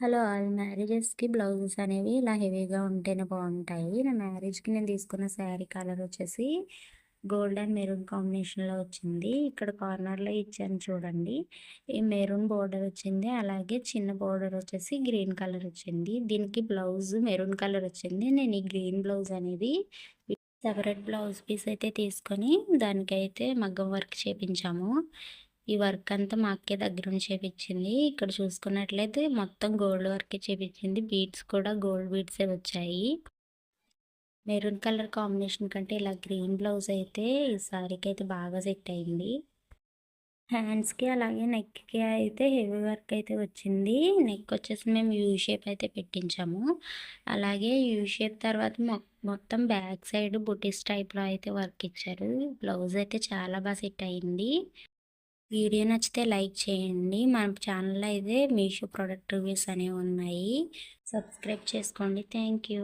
Hello all మ్యారేజెస్‌కి blouses అనేవి ఇలా హెవీగా ఉంటేనే బావుంటాయి. నా మ్యారేజ్‌కి నేను తీసుకున్న శారీ కలర్ వచ్చేసి గోల్డ్ అండ్ మెరూన్ కాంబినేషన్‌లో వచ్చింది. ఇక్కడ కార్నర్‌లో ఇచ్చాను చూడండి. ఈ మెరూన్ బోర్డర్ వచ్చింది. అలాగే చిన్న బోర్డర్ వచ్చేసి గ్రీన్ కలర్ వచ్చింది. దీనికి బ్లౌజ్ మెరూన్ కలర్ వచ్చింది. నేను ఈ గ్రీన్ బ్లౌజ్ అనేది సెపరేట్ బ్లౌజ్ పీస్ అయితే తీసుకొని దానికైతే మగ్గం వర్క్ చేపించాము. ఈ వర్క్ అంతా మా అక్కే దగ్గర నుంచి చేపించింది. ఇక్కడ చూసుకున్నట్లయితే మొత్తం గోల్డ్ వర్కే చేపించింది. బీడ్స్ కూడా గోల్డ్ బీడ్సే వచ్చాయి. మెరూన్ కలర్ కాంబినేషన్ కంటే ఇలా గ్రీన్ బ్లౌజ్ అయితే ఈ సారీకి అయితే బాగా సెట్ అయింది. హ్యాండ్స్‌కి అలాగే నెక్‌కి అయితే హెవీ వర్క్ అయితే వచ్చింది. నెక్ వచ్చేసి మేము యూ షేప్ అయితే పెట్టించాము. అలాగే యూ షేప్ తర్వాత మొత్తం బ్యాక్ సైడ్ బుటీస్ టైప్‌లో అయితే వర్క్ ఇచ్చారు. బ్లౌజ్ అయితే చాలా బాగా సెట్ అయింది. వీడియో నచ్చితే లైక్ చేయండి. మన ఛానల్‌లో అయితే మీషో ప్రొడక్ట్ రివ్యూస్ అనేవి ఉన్నాయి. సబ్స్క్రైబ్ చేసుకోండి. Thank you.